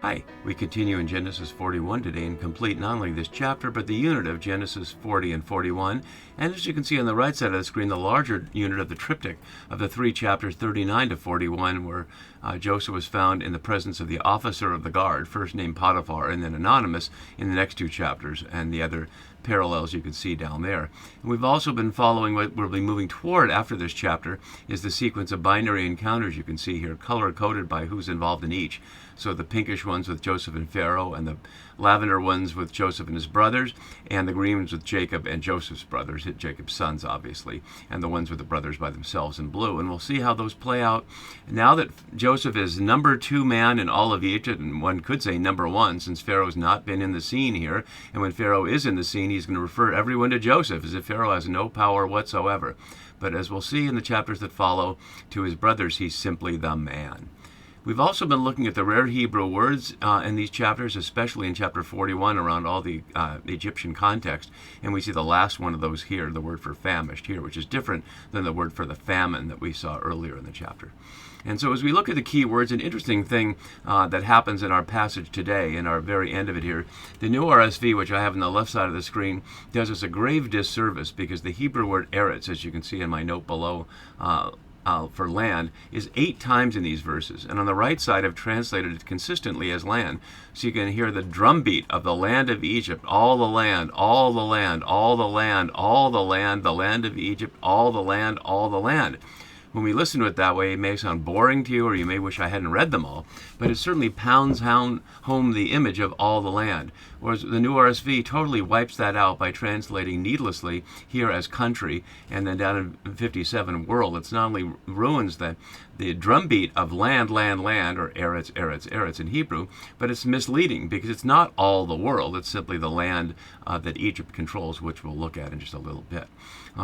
Hi, we continue in Genesis 41 today and complete not only this chapter, but the unit of Genesis 40 and 41. And as you can see on the right side of the screen, the larger unit of the triptych of the three chapters 39 to 41, where Joseph was found in the presence of the officer of the guard, first named Potiphar and then anonymous in the next two chapters, and the other parallels you can see down there. And we've also been following what we'll be moving toward after this chapter is the sequence of binary encounters you can see here, color-coded by who's involved in each. So the pinkish ones with Joseph and Pharaoh, and the lavender ones with Joseph and his brothers, and the green ones with Jacob and Joseph's brothers, Jacob's sons obviously, and the ones with the brothers by themselves in blue. And we'll see how those play out. Now that Joseph is number 2 man in all of Egypt, and one could say number 1, since Pharaoh's not been in the scene here, and when Pharaoh is in the scene, he's going to refer everyone to Joseph, as if Pharaoh has no power whatsoever. But as we'll see in the chapters that follow, to his brothers, he's simply the man. We've also been looking at the rare Hebrew words in these chapters, especially in chapter 41 around all the Egyptian context. And we see the last one of those here, the word for famished here, which is different than the word for the famine that we saw earlier in the chapter. And so as we look at the key words, an interesting thing that happens in our passage today, in our very end of it here, the new RSV, which I have on the left side of the screen, does us a grave disservice because the Hebrew word eretz, as you can see in my note below, for land, is 8 times in these verses. And on the right side, I've translated it consistently as land. So you can hear the drumbeat of the land of Egypt, all the land, all the land, all the land, all the land of Egypt, all the land, all the land. When we listen to it that way, it may sound boring to you, or you may wish I hadn't read them all, but it certainly pounds home the image of all the land. Whereas the new RSV totally wipes that out by translating needlessly here as country, and then down in 57 world. It's not only ruins the drumbeat of land, land, land, or eretz, eretz, eretz in Hebrew, but it's misleading because it's not all the world. It's simply the land that Egypt controls, which we'll look at in just a little bit.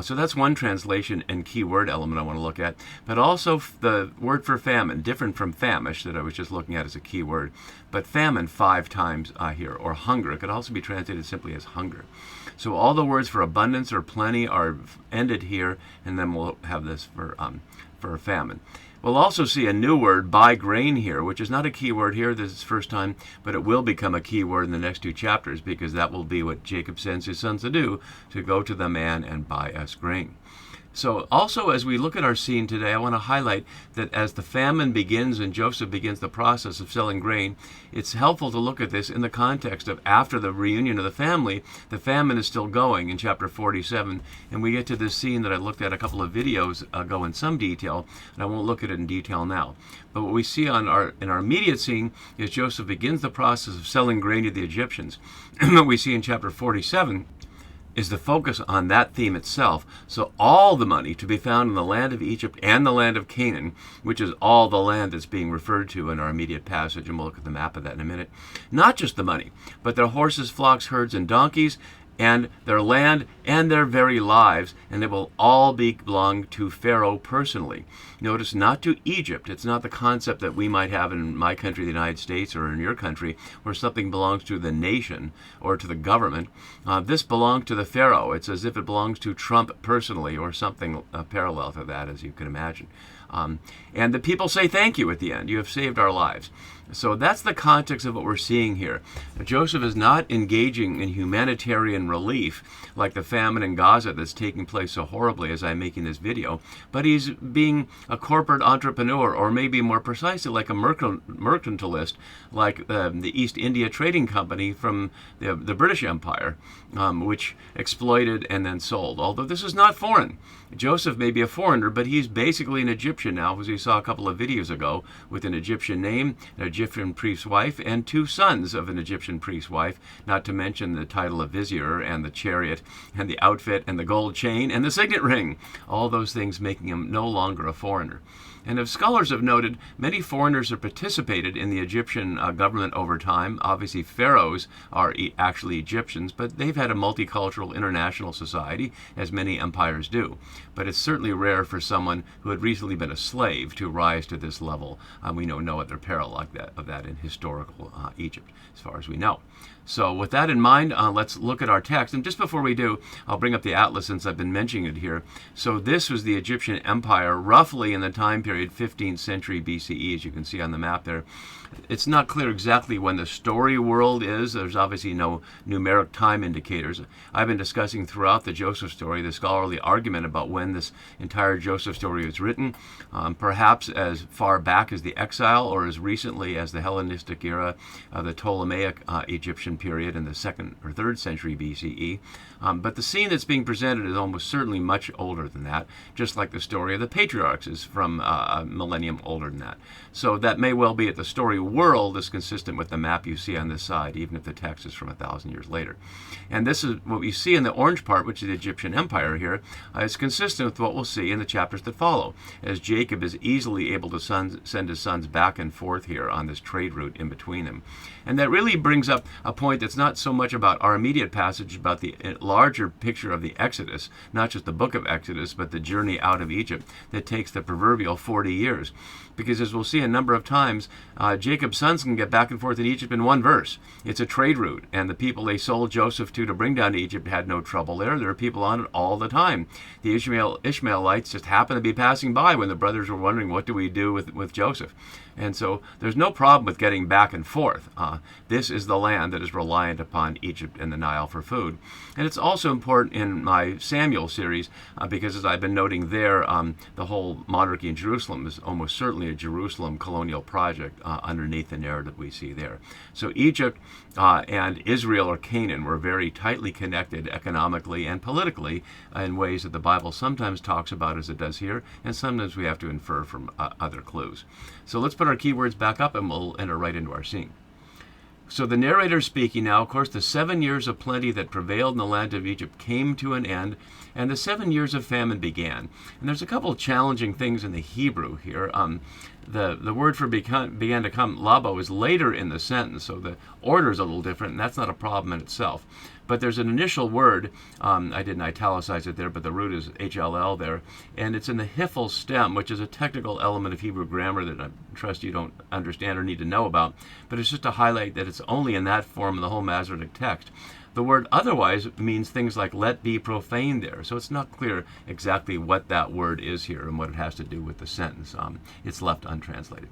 So that's one translation and key word element I want to look at, but also the word for famine, different from famish that I was just looking at as a key word, but famine 5 times here, or hunger. It could also be translated simply as hunger. So all the words for abundance or plenty are ended here, and then we'll have this for famine. We'll also see a new word, buy grain, here, which is not a key word here. This is the first time, but it will become a key word in the next 2 chapters because that will be what Jacob sends his sons to do, to go to the man and buy us grain. So also, as we look at our scene today, I want to highlight that as the famine begins and Joseph begins the process of selling grain, it's helpful to look at this in the context of after the reunion of the famine is still going in chapter 47, and we get to this scene that I looked at a couple of videos ago in some detail, and I won't look at it in detail now. But what we see in our immediate scene is Joseph begins the process of selling grain to the Egyptians. And what we see in chapter 47 is the focus on that theme itself. So all the money to be found in the land of Egypt and the land of Canaan, which is all the land that's being referred to in our immediate passage, and we'll look at the map of that in a minute. Not just the money, but their horses, flocks, herds, and donkeys, and their land and their very lives, and it will all belong to Pharaoh personally. Notice, not to Egypt. It's not the concept that we might have in my country, the United States, or in your country, where something belongs to the nation or to the government. This belongs to the Pharaoh. It's as if it belongs to Trump personally, or something parallel to that, as you can imagine. And the people say thank you at the end. You have saved our lives. So that's the context of what we're seeing here. Joseph is not engaging in humanitarian relief like the famine in Gaza that's taking place so horribly as I'm making this video, but he's being a corporate entrepreneur, or maybe more precisely like a mercantilist, like the East India Trading Company from the British Empire, which exploited and then sold. Although this is not foreign. Joseph may be a foreigner, but he's basically an Egyptian now, as we saw a couple of videos ago, with an Egyptian name, an Egyptian priest's wife, and 2 sons of an Egyptian priest's wife, not to mention the title of vizier, and the chariot, and the outfit, and the gold chain, and the signet ring. All those things making him no longer a foreigner. And as scholars have noted, many foreigners have participated in the Egyptian government over time. Obviously, pharaohs are actually Egyptians, but they've had a multicultural international society, as many empires do. But it's certainly rare for someone who had recently been even a slave to rise to this level. We know no other parallel of that in historical Egypt, as far as we know. So with that in mind, let's look at our text. And just before we do, I'll bring up the atlas since I've been mentioning it here. So this was the Egyptian Empire, roughly in the time period 15th century BCE, as you can see on the map there. It's not clear exactly when the story world is. There's obviously no numeric time indicators. I've been discussing throughout the Joseph story the scholarly argument about when this entire Joseph story was written, perhaps as far back as the exile or as recently as the Hellenistic era of the Ptolemaic Egyptian period in the 2nd or 3rd century BCE. But the scene that's being presented is almost certainly much older than that, just like the story of the patriarchs is from a millennium older than that. So that may well be that the story world is consistent with the map you see on this side, even if the text is from 1,000 years later. And this is what we see in the orange part, which is the Egyptian Empire here. It's consistent with what we'll see in the chapters that follow, as Jacob is easily able to send his sons back and forth here on this trade route in between them. And that really brings up a point that's not so much about our immediate passage, about the larger picture of the Exodus, not just the book of Exodus, but the journey out of Egypt that takes the proverbial 40 years. Because as we'll see a number of times, Jacob's sons can get back and forth in Egypt in one verse. It's a trade route, and the people they sold Joseph to bring down to Egypt had no trouble there. There are people on it all the time. The Ishmaelites just happened to be passing by when the brothers were wondering, what do we do with Joseph? And so there's no problem with getting back and forth. This is the land that is reliant upon Egypt and the Nile for food. And it's also important in my Samuel series because, as I've been noting there, the whole monarchy in Jerusalem is almost certainly a Jerusalem colonial project underneath the narrative we see there. So Egypt and Israel or Canaan were very tightly connected economically and politically in ways that the Bible sometimes talks about as it does here, and sometimes we have to infer from other clues. So let's put our keywords back up and we'll enter right into our scene. So the narrator speaking now, of course, the 7 years of plenty that prevailed in the land of Egypt came to an end, and the 7 years of famine began. And there's a couple of challenging things in the Hebrew here. The word for began to come, labo, is later in the sentence, so the order is a little different, and that's not a problem in itself. But there's an initial word, I didn't italicize it there, but the root is HLL there, and it's in the hiphil stem, which is a technical element of Hebrew grammar that I trust you don't understand or need to know about, but it's just to highlight that it's only in that form in the whole Masoretic text. The word otherwise means things like let be profane there, so it's not clear exactly what that word is here and what it has to do with the sentence. It's left untranslated.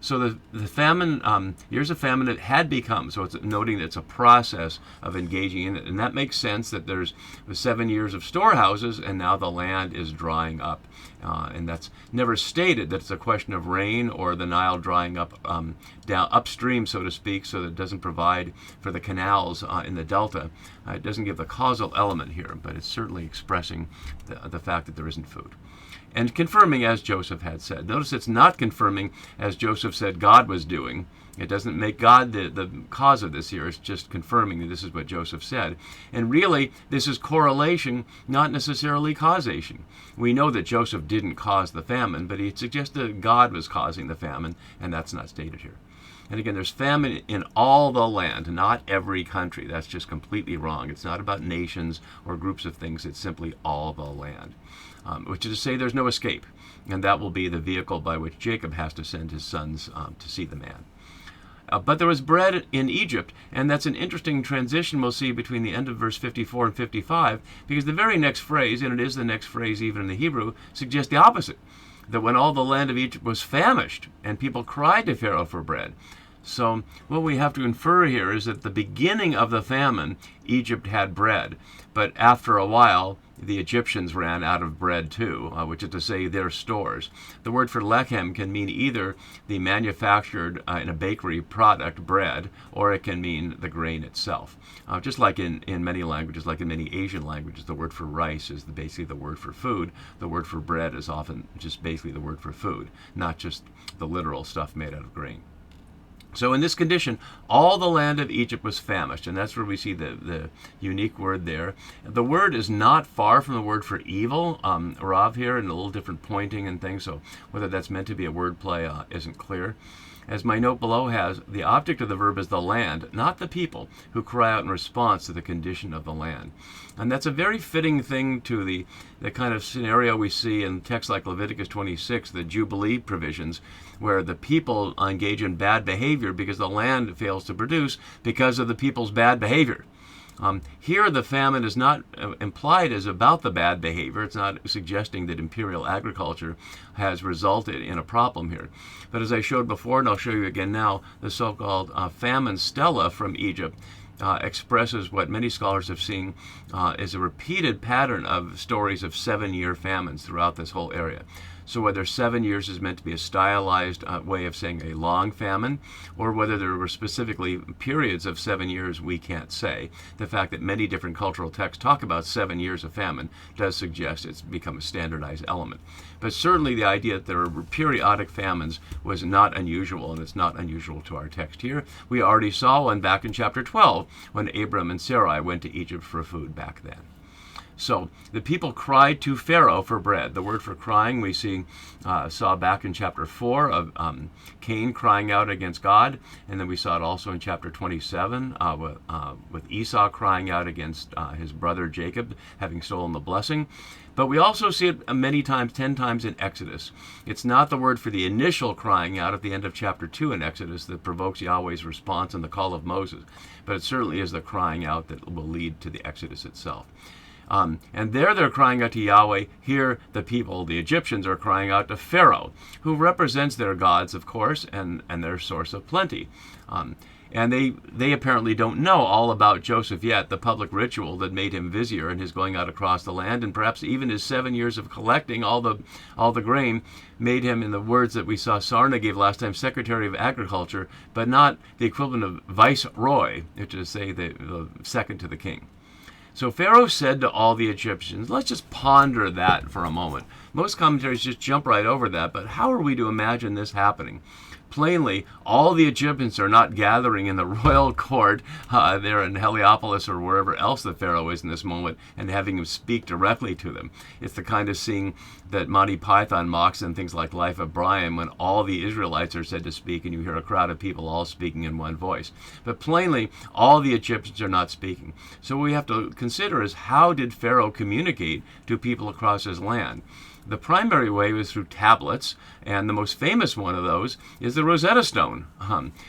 So the famine, years of famine, it had become, so it's noting that it's a process of engaging in it. And that makes sense that there's 7 years of storehouses and now the land is drying up. And that's never stated that it's a question of rain or the Nile drying up down upstream, so to speak, so that it doesn't provide for the canals in the delta. It doesn't give the causal element here, but it's certainly expressing the fact that there isn't food. And confirming as Joseph had said. Notice it's not confirming as Joseph said God was doing. It doesn't make God the cause of this here. It's just confirming that this is what Joseph said. And really, this is correlation, not necessarily causation. We know that Joseph didn't cause the famine, but he suggested that God was causing the famine, and that's not stated here. And again, there's famine in all the land, not every country. That's just completely wrong. It's not about nations or groups of things. It's simply all the land, which is to say there's no escape. And that will be the vehicle by which Jacob has to send his sons to see the man. But there was bread in Egypt, and that's an interesting transition we'll see between the end of verse 54 and 55, because the very next phrase, and it is the next phrase even in the Hebrew, suggests the opposite, that when all the land of Egypt was famished, and people cried to Pharaoh for bread. So what we have to infer here is that at the beginning of the famine, Egypt had bread, but after a while, the Egyptians ran out of bread too, which is to say their stores. The word for lechem can mean either the manufactured in a bakery product, bread, or it can mean the grain itself. Just like in many languages, like in many Asian languages, the word for rice is basically the word for food. The word for bread is often just basically the word for food, not just the literal stuff made out of grain. So in this condition, all the land of Egypt was famished, and that's where we see the unique word there. The word is not far from the word for evil, rav here, and a little different pointing and things, so whether that's meant to be a word play isn't clear. As my note below has, the object of the verb is the land, not the people, who cry out in response to the condition of the land. And that's a very fitting thing to the kind of scenario we see in texts like Leviticus 26, the Jubilee provisions, where the people engage in bad behavior because the land fails to produce because of the people's bad behavior. Here, the famine is not implied as about the bad behavior. It's not suggesting that imperial agriculture has resulted in a problem here. But as I showed before, and I'll show you again now, the so-called famine stela from Egypt expresses what many scholars have seen is a repeated pattern of stories of 7-year famines throughout this whole area. So whether 7 years is meant to be a stylized way of saying a long famine, or whether there were specifically periods of 7 years, we can't say. The fact that many different cultural texts talk about 7 years of famine does suggest it's become a standardized element. But certainly the idea that there are periodic famines was not unusual, and it's not unusual to our text here. We already saw one back in chapter 12 when Abram and Sarai went to Egypt for food back then. So the people cried to Pharaoh for bread. The word for crying we saw back in chapter 4 of Cain crying out against God, and then we saw it also in chapter 27 with Esau crying out against his brother Jacob, having stolen the blessing. But we also see it many times, 10 times in Exodus. It's not the word for the initial crying out at the end of chapter 2 in Exodus that provokes Yahweh's response in the call of Moses, but it certainly is the crying out that will lead to the Exodus itself. And there they're crying out to Yahweh. Here the people, the Egyptians, are crying out to Pharaoh, who represents their gods, of course, and their source of plenty. And they apparently don't know all about Joseph yet, the public ritual that made him vizier and his going out across the land, and perhaps even his 7 years of collecting all the grain made him, in the words that we saw Sarna gave last time, Secretary of Agriculture, but not the equivalent of viceroy, which is to say the second to the king. So Pharaoh said to all the Egyptians, let's just ponder that for a moment. Most commentaries just jump right over that, but how are we to imagine this happening? Plainly, all the Egyptians are not gathering in the royal court there in Heliopolis or wherever else the Pharaoh is in this moment and having him speak directly to them. It's the kind of scene that Monty Python mocks in things like Life of Brian, when all the Israelites are said to speak and you hear a crowd of people all speaking in one voice. But plainly, all the Egyptians are not speaking. So what we have to consider is, how did Pharaoh communicate to people across his land? The primary way was through tablets, and the most famous one of those is the Rosetta Stone,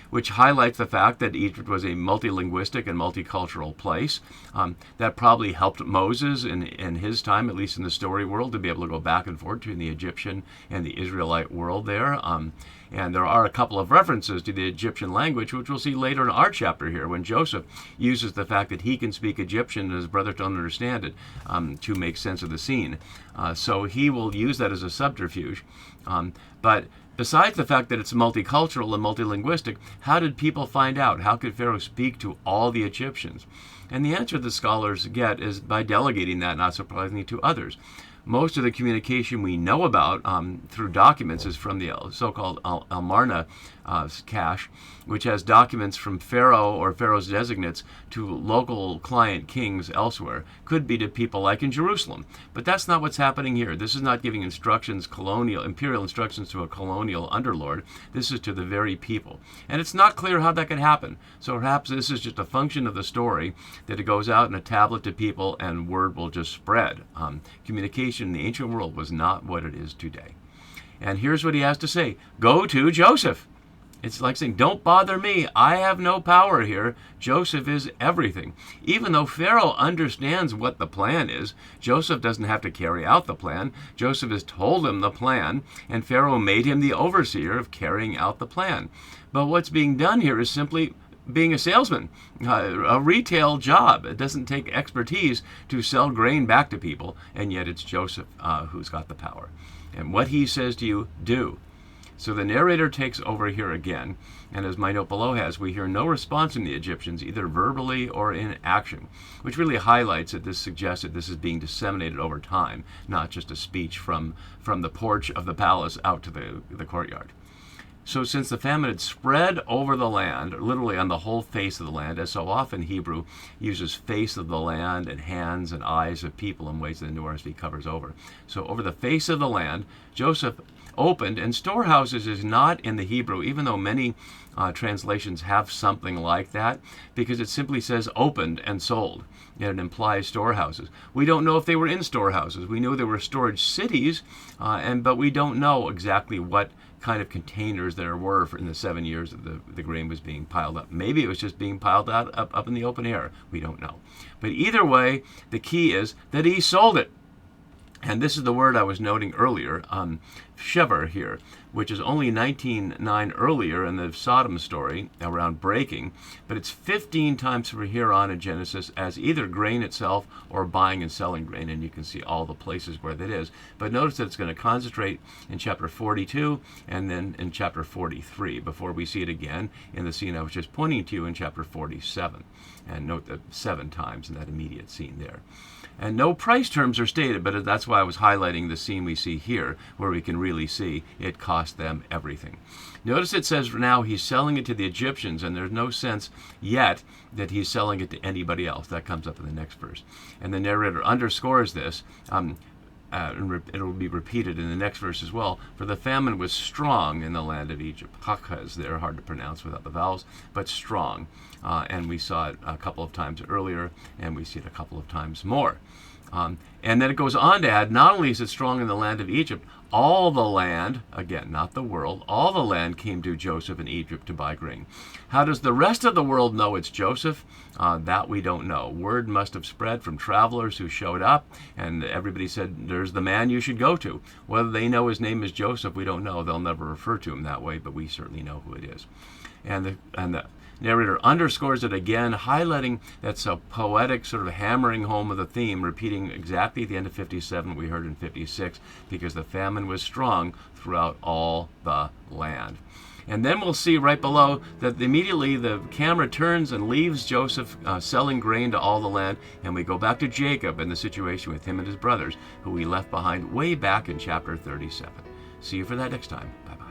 which highlights the fact that Egypt was a multilinguistic and multicultural place. That probably helped Moses in his time, at least in the story world, to be able to go back and forth between the Egyptian and the Israelite world there. And there are a couple of references to the Egyptian language, which we'll see later in our chapter here, when Joseph uses the fact that he can speak Egyptian and his brothers don't understand it to make sense of the scene. So he will use that as a subterfuge. But besides the fact that it's multicultural and multilinguistic, how did people find out? How could Pharaoh speak to all the Egyptians? And the answer the scholars get is by delegating that, not surprisingly, to others. Most of the communication we know about through documents is from the so-called Amarna cache, which has documents from Pharaoh or Pharaoh's designates to local client kings elsewhere. Could be to people like in Jerusalem. But that's not what's happening here. This is not giving instructions, imperial instructions to a colonial underlord. This is to the very people. And it's not clear how that could happen. So perhaps this is just a function of the story, that it goes out in a tablet to people and word will just spread. Communication in the ancient world was not what it is today. And here's what he has to say. Go to Joseph. It's like saying, don't bother me. I have no power here. Joseph is everything. Even though Pharaoh understands what the plan is, Joseph doesn't have to carry out the plan. Joseph has told him the plan, and Pharaoh made him the overseer of carrying out the plan. But what's being done here is simply being a salesman, a retail job. It doesn't take expertise to sell grain back to people, and yet it's Joseph who's got the power. And what he says to you, do. So the narrator takes over here again, and as my note below has, we hear no response from the Egyptians, either verbally or in action, which really highlights that this suggests that this is being disseminated over time, not just a speech from the porch of the palace out to the courtyard. So since the famine had spread over the land, literally on the whole face of the land, as so often Hebrew uses face of the land and hands and eyes of people in ways that the New RSV covers over. So over the face of the land, Joseph opened, and storehouses is not in the Hebrew, even though many translations have something like that, because it simply says opened and sold. It implies storehouses. We don't know if they were in storehouses. We know there were storage cities, but we don't know exactly what kind of containers there were in the 7 years that the grain was being piled up. Maybe it was just being piled out up in the open air. We don't know. But either way, the key is that he sold it. And this is the word I was noting earlier, shever here, which is only 19:9 earlier in the Sodom story around breaking, but it's 15 times from here on in Genesis as either grain itself or buying and selling grain, and you can see all the places where that is. But notice that it's going to concentrate in chapter 42 and then in chapter 43 before we see it again in the scene I was just pointing to in chapter 47. And note the 7 times in that immediate scene there. And no price terms are stated, but that's why I was highlighting the scene we see here, where we can really see it cost them everything. Notice it says now he's selling it to the Egyptians, and there's no sense yet that he's selling it to anybody else. That comes up in the next verse. And the narrator underscores this. It will be repeated in the next verse as well. For the famine was strong in the land of Egypt. Hakaz, they're hard to pronounce without the vowels, but strong. And we saw it a couple of times earlier, and we see it a couple of times more. And then it goes on to add, not only is it strong in the land of Egypt, all the land, again, not the world, all the land came to Joseph in Egypt to buy grain. How does the rest of the world know it's Joseph? That we don't know. Word must have spread from travelers who showed up, and everybody said, there's the man you should go to. Whether they know his name is Joseph, we don't know. They'll never refer to him that way, but we certainly know who it is. And the narrator underscores it again, highlighting that's a poetic sort of hammering home of the theme, repeating exactly at the end of 57 what we heard in 56, because the famine was strong throughout all the land. And then we'll see right below that immediately the camera turns and leaves Joseph selling grain to all the land, and we go back to Jacob and the situation with him and his brothers, who we left behind way back in chapter 37. See you for that next time. Bye-bye.